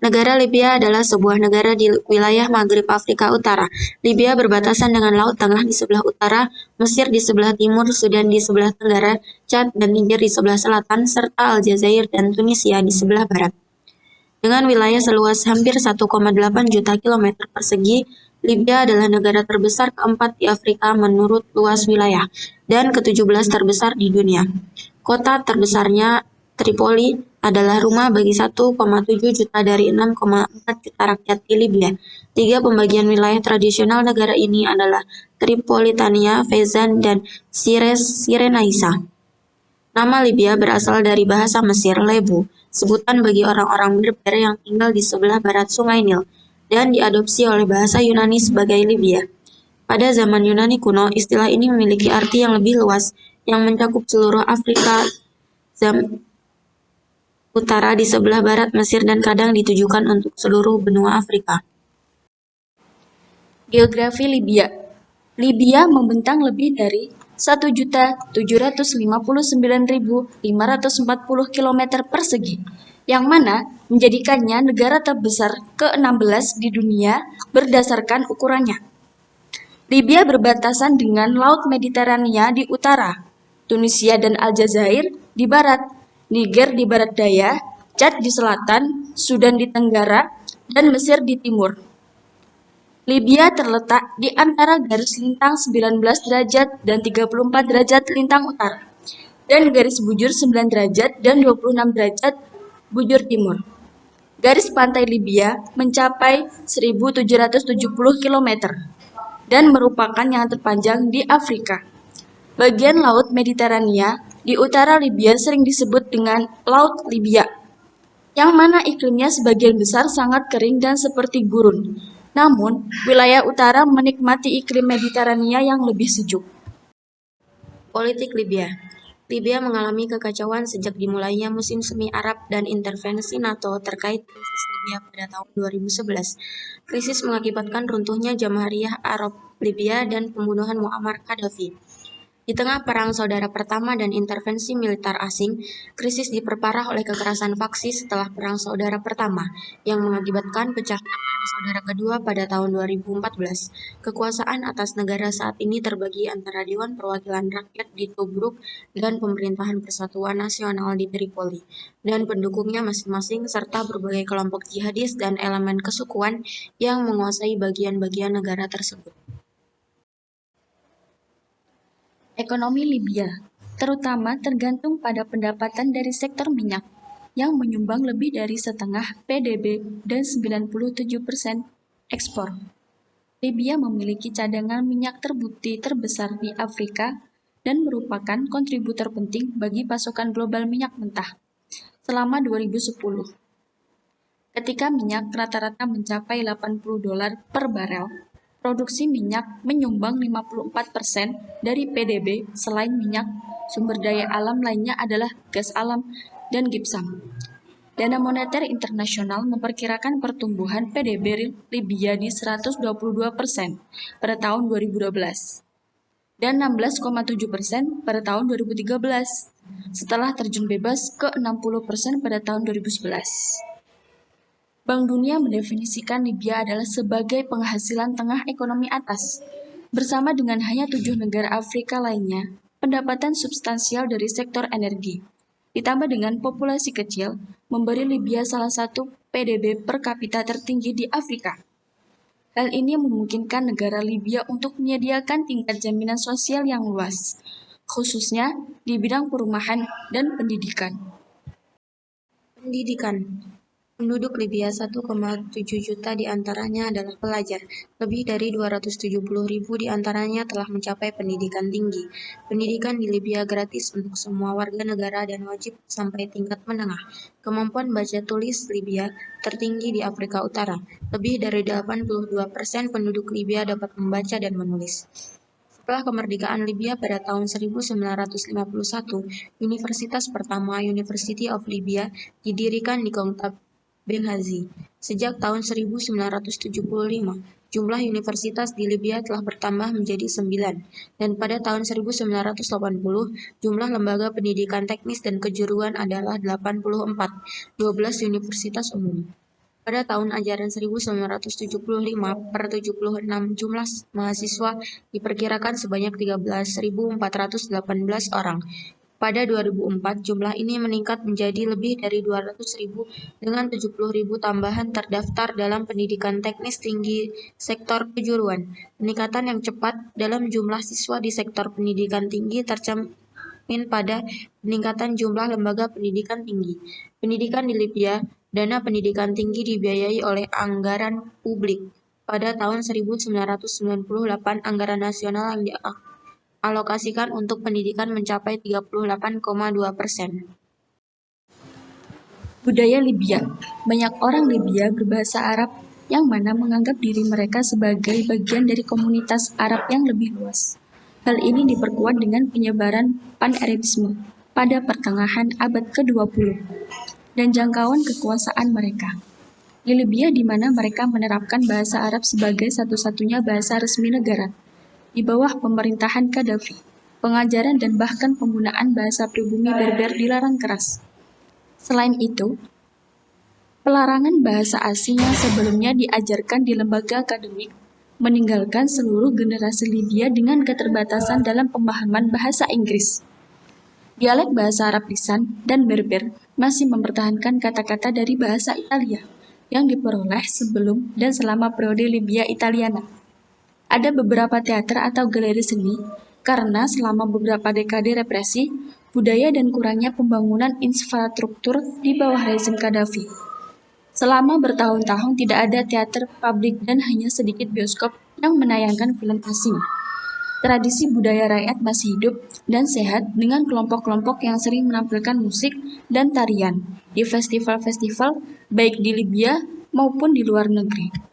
Negara Libya adalah sebuah negara di wilayah Maghrib Afrika Utara. Libya berbatasan dengan Laut Tengah di sebelah utara, Mesir di sebelah timur, Sudan di sebelah tenggara, Chad dan Niger di sebelah selatan, serta Aljazair dan Tunisia di sebelah barat. Dengan wilayah seluas hampir 1,8 juta kilometer persegi, Libya adalah negara terbesar keempat di Afrika menurut luas wilayah, dan ke-17 terbesar di dunia. Kota terbesarnya, Tripoli, adalah rumah bagi 1,7 juta dari 6,4 juta rakyat di Libya. Tiga pembagian wilayah tradisional negara ini adalah Tripolitania, Fezzan, dan Cyrenaica. Nama Libya berasal dari bahasa Mesir, Lebu, sebutan bagi orang-orang Berber yang tinggal di sebelah barat Sungai Nil, dan diadopsi oleh bahasa Yunani sebagai Libya. Pada zaman Yunani kuno, istilah ini memiliki arti yang lebih luas, yang mencakup seluruh Afrika utara di sebelah barat Mesir dan kadang ditujukan untuk seluruh benua Afrika. Geografi Libya. Libya membentang lebih dari 1.759.540 km persegi, yang mana menjadikannya negara terbesar ke-16 di dunia berdasarkan ukurannya. Libya berbatasan dengan Laut Mediterania di utara, Tunisia dan Aljazair di barat, Niger di barat daya, Chad di selatan, Sudan di tenggara, dan Mesir di timur. Libya terletak di antara garis lintang 19 derajat dan 34 derajat lintang utara, dan garis bujur 9 derajat dan 26 derajat bujur timur. Garis pantai Libya mencapai 1.770 km dan merupakan yang terpanjang di Afrika. Bagian Laut Mediterania di utara Libya sering disebut dengan Laut Libya, yang mana iklimnya sebagian besar sangat kering dan seperti gurun. Namun, wilayah utara menikmati iklim Mediterania yang lebih sejuk. Politik Libya. Libya mengalami kekacauan sejak dimulainya musim semi Arab dan intervensi NATO terkait krisis Libya pada tahun 2011. Krisis mengakibatkan runtuhnya Jamahiriyah Arab Libya dan pembunuhan Muammar Gaddafi. Di tengah Perang Saudara Pertama dan intervensi militer asing, krisis diperparah oleh kekerasan faksi setelah Perang Saudara Pertama, yang mengakibatkan pecahnya Perang Saudara Kedua pada tahun 2014. Kekuasaan atas negara saat ini terbagi antara Dewan Perwakilan Rakyat di Tobruk dan Pemerintahan Persatuan Nasional di Tripoli, dan pendukungnya masing-masing serta berbagai kelompok jihadis dan elemen kesukuan yang menguasai bagian-bagian negara tersebut. Ekonomi Libya, terutama tergantung pada pendapatan dari sektor minyak, yang menyumbang lebih dari setengah PDB dan 97% ekspor. Libya memiliki cadangan minyak terbukti terbesar di Afrika dan merupakan kontributor penting bagi pasokan global minyak mentah selama 2010. Ketika minyak rata-rata mencapai $80 per barel, produksi minyak menyumbang 54% dari PDB. Selain minyak, sumber daya alam lainnya adalah gas alam dan gipsum. Dana Moneter Internasional memperkirakan pertumbuhan PDB Libya di 122% pada tahun 2012 dan 16,7% pada tahun 2013, setelah terjun bebas ke 60% pada tahun 2011. Bank Dunia mendefinisikan Libya adalah sebagai penghasilan tengah ekonomi atas. Bersama dengan hanya 7 negara Afrika lainnya, pendapatan substansial dari sektor energi, ditambah dengan populasi kecil, memberi Libya salah satu PDB per kapita tertinggi di Afrika. Hal ini memungkinkan negara Libya untuk menyediakan tingkat jaminan sosial yang luas, khususnya di bidang perumahan dan pendidikan. Penduduk Libya 1,7 juta di antaranya adalah pelajar. Lebih dari 270.000 di antaranya telah mencapai pendidikan tinggi. Pendidikan di Libya gratis untuk semua warga negara dan wajib sampai tingkat menengah. Kemampuan baca tulis Libya tertinggi di Afrika Utara. Lebih dari 82% penduduk Libya dapat membaca dan menulis. Setelah kemerdekaan Libya pada tahun 1951, universitas pertama University of Libya didirikan di kota Benghazi. Sejak tahun 1975, jumlah universitas di Libya telah bertambah menjadi 9, dan pada tahun 1980, jumlah lembaga pendidikan teknis dan kejuruan adalah 84, 12 universitas umum. Pada tahun ajaran 1975/76, jumlah mahasiswa diperkirakan sebanyak 13.418 orang. Pada 2004, jumlah ini meningkat menjadi lebih dari 200.000 dengan 70.000 tambahan terdaftar dalam pendidikan teknis tinggi sektor kejuruan. Peningkatan yang cepat dalam jumlah siswa di sektor pendidikan tinggi tercermin pada peningkatan jumlah lembaga pendidikan tinggi. Pendidikan di Libya. Dana pendidikan tinggi dibiayai oleh anggaran publik. Pada tahun 1998, anggaran nasional yang dialokasikan untuk pendidikan mencapai 38,2%. Budaya Libya. Banyak orang Libya berbahasa Arab yang mana menganggap diri mereka sebagai bagian dari komunitas Arab yang lebih luas. Hal ini diperkuat dengan penyebaran Pan-Arabisme pada pertengahan abad ke-20 dan jangkauan kekuasaan mereka. Di Libya di mana mereka menerapkan bahasa Arab sebagai satu-satunya bahasa resmi negara. Di bawah pemerintahan Gaddafi, pengajaran dan bahkan penggunaan bahasa pribumi Berber dilarang keras. Selain itu, pelarangan bahasa asing yang sebelumnya diajarkan di lembaga akademik meninggalkan seluruh generasi Libya dengan keterbatasan dalam pemahaman bahasa Inggris. Dialek bahasa Arab lisan dan Berber masih mempertahankan kata-kata dari bahasa Italia yang diperoleh sebelum dan selama periode Libya Italiana. Ada beberapa teater atau galeri seni karena selama beberapa dekade represi, budaya dan kurangnya pembangunan infrastruktur di bawah rezim Gaddafi. Selama bertahun-tahun tidak ada teater publik dan hanya sedikit bioskop yang menayangkan film asing. Tradisi budaya rakyat masih hidup dan sehat dengan kelompok-kelompok yang sering menampilkan musik dan tarian di festival-festival baik di Libya maupun di luar negeri.